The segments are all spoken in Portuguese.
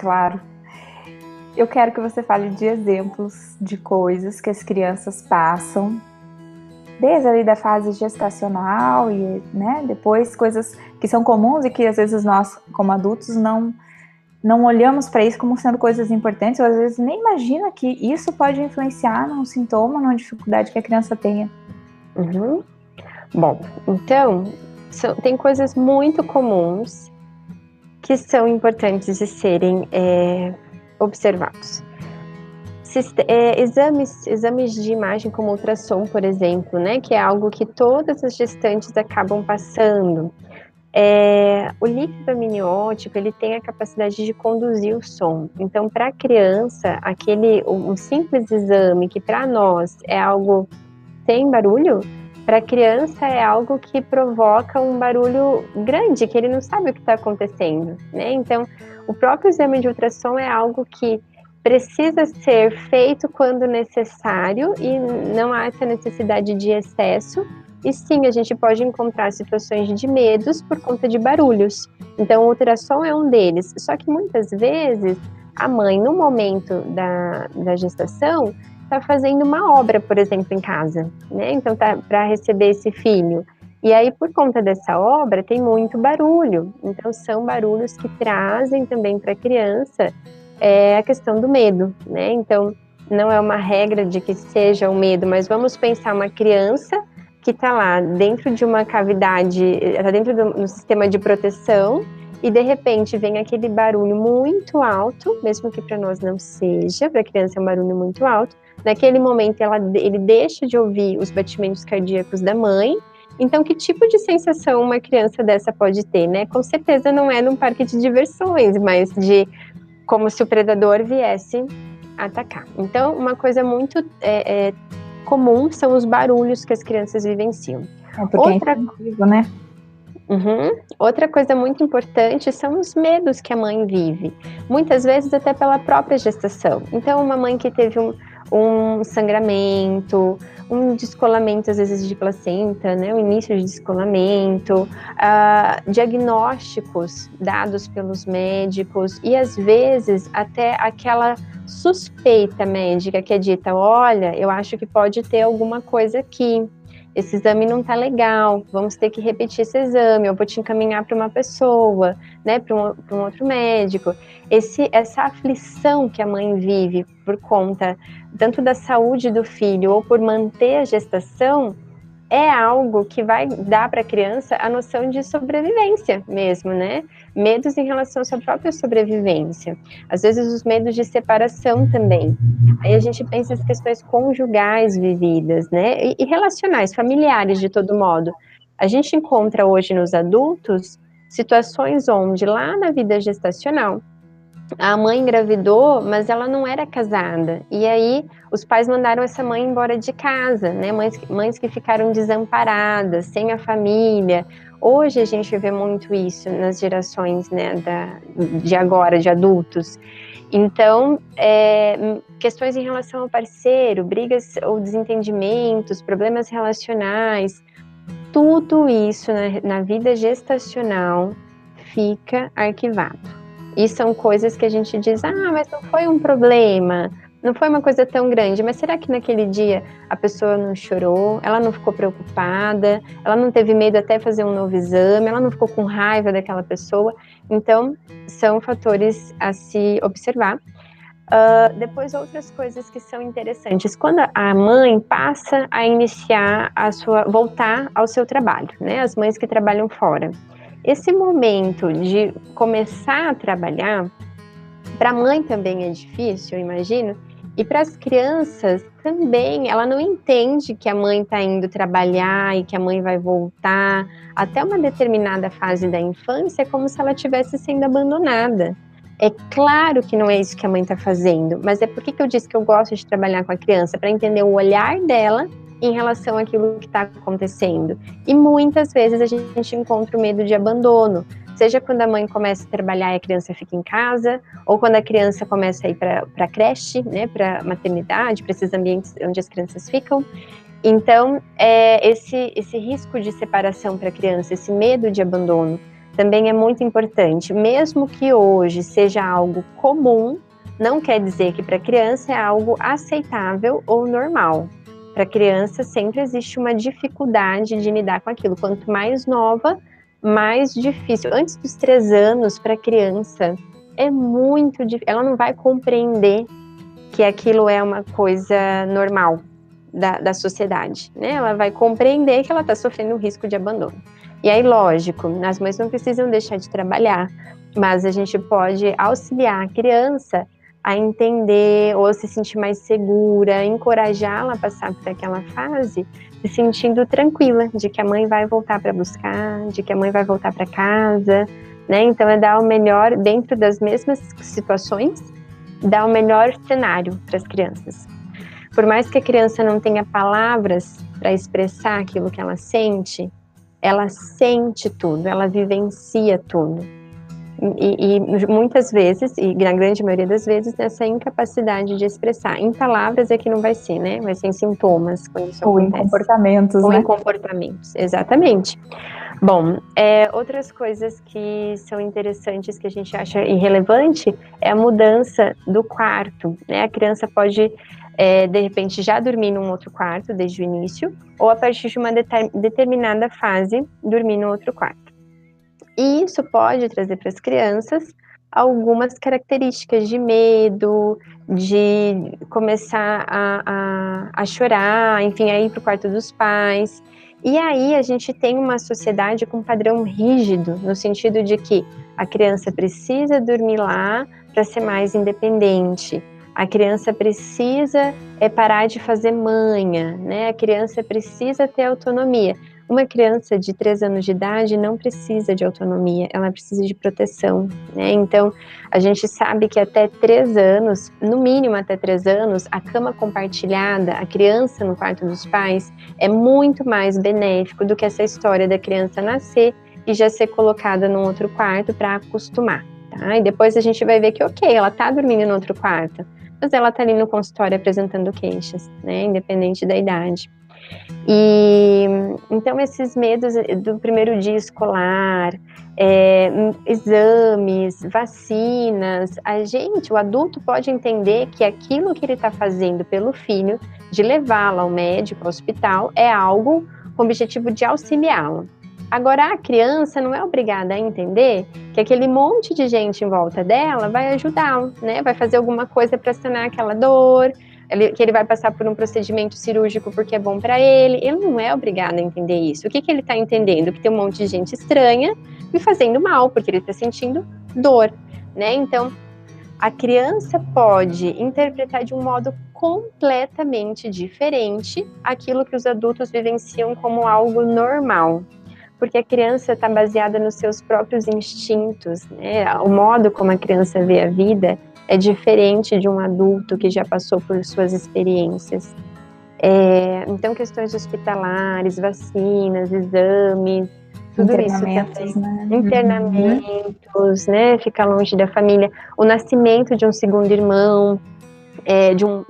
Claro. Eu quero que você fale de exemplos de coisas que as crianças passam desde ali da fase gestacional e, né, depois coisas que são comuns e que às vezes nós, como adultos, não olhamos para isso como sendo coisas importantes, ou às vezes nem imagina que isso pode influenciar num sintoma, numa dificuldade que a criança tenha. Uhum. Bom, então, tem coisas muito comuns que são importantes de serem observados. Exames de imagem como ultrassom, por exemplo, né, que é algo que todas as gestantes acabam passando. O líquido amniótico, ele tem a capacidade de conduzir o som. Então, para a criança, um simples exame que para nós é algo sem barulho, para a criança é algo que provoca um barulho grande, que ele não sabe o que está acontecendo, né? Então, o próprio exame de ultrassom é algo que precisa ser feito quando necessário e não há essa necessidade de excesso. E sim, a gente pode encontrar situações de medos por conta de barulhos. Então, o ultrassom é um deles. Só que muitas vezes a mãe, no momento da gestação, está fazendo uma obra, por exemplo, em casa, né? Então, tá para receber esse filho. E aí, por conta dessa obra, tem muito barulho. Então, são barulhos que trazem também para a criança a questão do medo, né? Então, não é uma regra de que seja o medo, mas vamos pensar uma criança que está lá dentro de uma cavidade, está dentro do sistema de proteção, e de repente vem aquele barulho muito alto, mesmo que para nós não seja, para a criança é um barulho muito alto. Naquele momento ele deixa de ouvir os batimentos cardíacos da mãe. Então, que tipo de sensação uma criança dessa pode ter, né? Com certeza não é num parque de diversões, mas como se o predador viesse atacar. Então, uma coisa muito comum são os barulhos que as crianças vivenciam. Porque é incrível, né? Outra coisa muito importante são os medos que a mãe vive, muitas vezes até pela própria gestação. Então, uma mãe que teve um sangramento, um descolamento, às vezes, de placenta, né? O início de descolamento, diagnósticos dados pelos médicos e, às vezes, até aquela suspeita médica que é dita: olha, eu acho que pode ter alguma coisa aqui. Esse exame não tá legal, vamos ter que repetir esse exame, eu vou te encaminhar para uma pessoa, né, para um outro médico. Essa aflição que a mãe vive por conta tanto da saúde do filho ou por manter a gestação é algo que vai dar para a criança a noção de sobrevivência mesmo, né? Medos em relação à sua própria sobrevivência. Às vezes os medos de separação também. Aí a gente pensa as questões conjugais vividas, né? E relacionais, familiares de todo modo. A gente encontra hoje nos adultos situações onde lá na vida gestacional a mãe engravidou, mas ela não era casada. E aí os pais mandaram essa mãe embora de casa, né? Mães que ficaram desamparadas, sem a família. Hoje a gente vê muito isso nas gerações, né, de agora, de adultos. Então, questões em relação ao parceiro, brigas ou desentendimentos, problemas relacionais, tudo isso na vida gestacional fica arquivado. E são coisas que a gente diz: mas não foi um problema, não foi uma coisa tão grande. Mas será que naquele dia a pessoa não chorou, ela não ficou preocupada, ela não teve medo até fazer um novo exame, ela não ficou com raiva daquela pessoa? Então, são fatores a se observar. Depois, outras coisas que são interessantes. Quando a mãe passa a voltar ao seu trabalho, né? As mães que trabalham fora. Esse momento de começar a trabalhar, para a mãe também é difícil, eu imagino, e para as crianças também. Ela não entende que a mãe está indo trabalhar e que a mãe vai voltar. Até uma determinada fase da infância é como se ela estivesse sendo abandonada. É claro que não é isso que a mãe está fazendo, mas é por que eu disse que eu gosto de trabalhar com a criança, para entender o olhar dela em relação àquilo que está acontecendo. E muitas vezes a gente encontra o medo de abandono, seja quando a mãe começa a trabalhar e a criança fica em casa, ou quando a criança começa a ir para a creche, né, para a maternidade, para esses ambientes onde as crianças ficam. Então, esse risco de separação para a criança, esse medo de abandono, também é muito importante. Mesmo que hoje seja algo comum, não quer dizer que para a criança é algo aceitável ou normal. Para a criança sempre existe uma dificuldade de lidar com aquilo. Quanto mais nova, mais difícil. Antes dos 3 anos, para a criança, é muito difícil. Ela não vai compreender que aquilo é uma coisa normal da sociedade, né? Ela vai compreender que ela está sofrendo um risco de abandono. E aí, lógico, as mães não precisam deixar de trabalhar, mas a gente pode auxiliar a criança a entender ou se sentir mais segura, encorajá-la a passar por aquela fase, se sentindo tranquila de que a mãe vai voltar para buscar, de que a mãe vai voltar para casa, né? Então é dar o melhor dentro das mesmas situações, dar o melhor cenário para as crianças. Por mais que a criança não tenha palavras para expressar aquilo que ela sente tudo, ela vivencia tudo. E muitas vezes, e na grande maioria das vezes, essa incapacidade de expressar. Em palavras é que não vai ser, né? Vai ser em sintomas, quando isso Ou acontece. em comportamentos, Ou né? em comportamentos, exatamente. Bom, outras coisas que são interessantes, que a gente acha irrelevante, é a mudança do quarto, né? A criança pode, de repente, já dormir num outro quarto desde o início, ou a partir de uma determinada fase, dormir no outro quarto. E isso pode trazer para as crianças algumas características de medo, de começar a chorar, enfim, a ir para o quarto dos pais. E aí a gente tem uma sociedade com um padrão rígido, no sentido de que a criança precisa dormir lá para ser mais independente. A criança precisa parar de fazer manha, né? A criança precisa ter autonomia. Uma criança de 3 anos de idade não precisa de autonomia, ela precisa de proteção, né? Então, a gente sabe que até 3 anos, no mínimo até 3 anos, a cama compartilhada, a criança no quarto dos pais, é muito mais benéfico do que essa história da criança nascer e já ser colocada num outro quarto para acostumar, tá? E depois a gente vai ver que, ok, ela tá dormindo no outro quarto, mas ela tá ali no consultório apresentando queixas, né? Independente da idade. E então esses medos do primeiro dia escolar, exames, vacinas, o adulto pode entender que aquilo que ele está fazendo pelo filho, de levá-lo ao médico, ao hospital, é algo com o objetivo de auxiliá-lo. Agora, a criança não é obrigada a entender que aquele monte de gente em volta dela vai ajudá-lo, né? Vai fazer alguma coisa para sanar aquela dor, que ele vai passar por um procedimento cirúrgico porque é bom para ele. Ele não é obrigado a entender isso. O que ele está entendendo? Que tem um monte de gente estranha me fazendo mal, porque ele está sentindo dor, né? Então, a criança pode interpretar de um modo completamente diferente aquilo que os adultos vivenciam como algo normal. Porque a criança está baseada nos seus próprios instintos, né? O modo como a criança vê a vida é diferente de um adulto que já passou por suas experiências. Então, questões hospitalares, vacinas, exames, tudo isso também. Né? Internamentos, né? Ficar longe da família. O nascimento de um segundo irmão,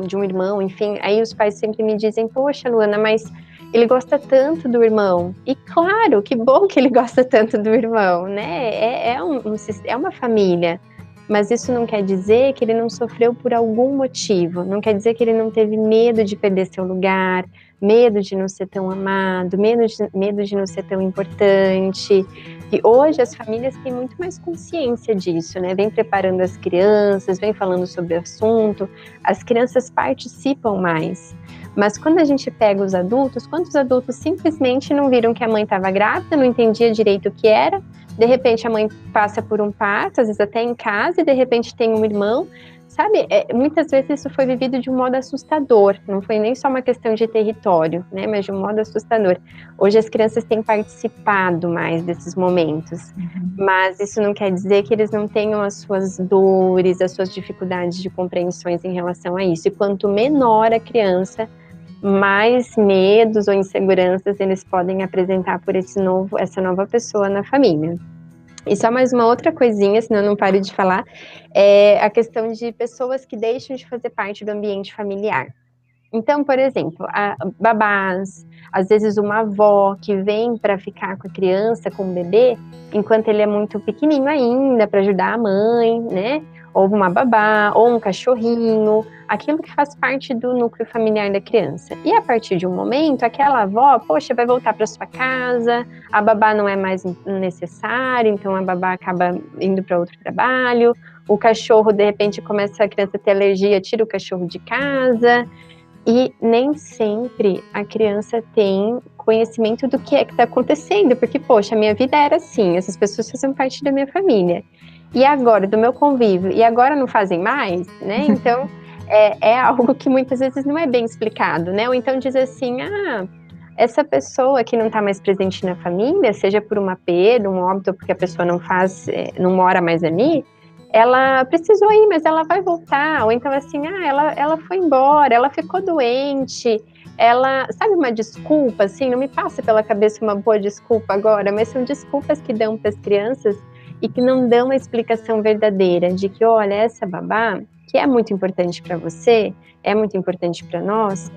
de um irmão, enfim. Aí os pais sempre me dizem, poxa, Luana, mas ele gosta tanto do irmão. E claro, que bom que ele gosta tanto do irmão, né? É uma família. Mas isso não quer dizer que ele não sofreu por algum motivo, não quer dizer que ele não teve medo de perder seu lugar, medo de não ser tão amado, medo de não ser tão importante. E hoje as famílias têm muito mais consciência disso, né? Vem preparando as crianças, vem falando sobre o assunto, as crianças participam mais. Mas quando a gente pega os adultos, quantos adultos simplesmente não viram que a mãe estava grávida, não entendia direito o que era, de repente a mãe passa por um parto, às vezes até em casa, e de repente tem um irmão, sabe? Muitas vezes isso foi vivido de um modo assustador, não foi nem só uma questão de território, né? Mas de um modo assustador. Hoje as crianças têm participado mais desses momentos, mas isso não quer dizer que eles não tenham as suas dores, as suas dificuldades de compreensões em relação a isso. E quanto menor a criança, mais medos ou inseguranças eles podem apresentar por essa nova pessoa na família. E só mais uma outra coisinha, senão eu não paro de falar, é a questão de pessoas que deixam de fazer parte do ambiente familiar. Então, por exemplo, babás, às vezes uma avó que vem para ficar com a criança, com o bebê, enquanto ele é muito pequenininho ainda, para ajudar a mãe, né? Ou uma babá, ou um cachorrinho, aquilo que faz parte do núcleo familiar da criança. E a partir de um momento, aquela avó, poxa, vai voltar para sua casa, a babá não é mais necessária, então a babá acaba indo para outro trabalho, o cachorro, de repente, começa a criança a ter alergia, tira o cachorro de casa. E nem sempre a criança tem conhecimento do que é que está acontecendo, porque, poxa, a minha vida era assim, essas pessoas faziam parte da minha família. E agora, do meu convívio, e agora não fazem mais, né? Então, é algo que muitas vezes não é bem explicado, né? Ou então diz assim, essa pessoa que não está mais presente na família, seja por uma perda, um óbito, porque a pessoa não mora mais ali, ela precisou ir, mas ela vai voltar. Ou então assim, ela foi embora, ela ficou doente, ela, sabe, uma desculpa, assim, não me passa pela cabeça uma boa desculpa agora, mas são desculpas que dão para as crianças e que não dão uma explicação verdadeira de que, olha, essa babá, que é muito importante para você, é muito importante para nós,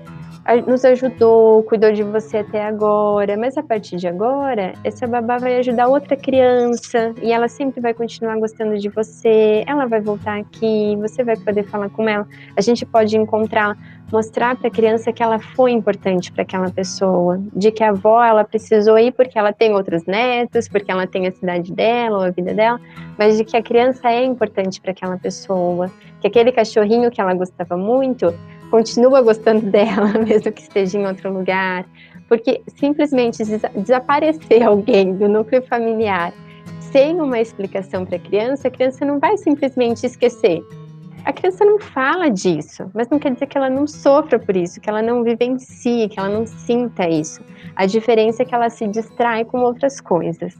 nos ajudou, cuidou de você até agora, mas a partir de agora, essa babá vai ajudar outra criança e ela sempre vai continuar gostando de você, ela vai voltar aqui, você vai poder falar com ela, a gente pode encontrar, mostrar para a criança que ela foi importante para aquela pessoa, de que a avó, ela precisou ir porque ela tem outros netos, porque ela tem a cidade dela ou a vida dela, mas de que a criança é importante para aquela pessoa, que aquele cachorrinho que ela gostava muito, continua gostando dela, mesmo que esteja em outro lugar, porque simplesmente desaparecer alguém do núcleo familiar sem uma explicação para a criança não vai simplesmente esquecer. A criança não fala disso, mas não quer dizer que ela não sofra por isso, que ela não vivencie, que ela não sinta isso. A diferença é que ela se distrai com outras coisas.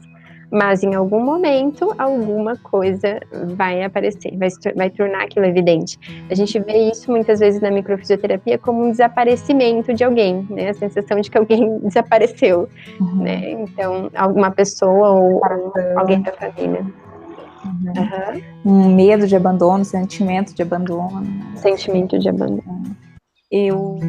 Mas em algum momento, alguma coisa vai aparecer, vai tornar aquilo evidente. A gente vê isso muitas vezes na microfisioterapia como um desaparecimento de alguém, né? A sensação de que alguém desapareceu, né? Então, alguma pessoa ou alguém da família. Um medo de abandono, sentimento de abandono. Sentimento de abandono. Eu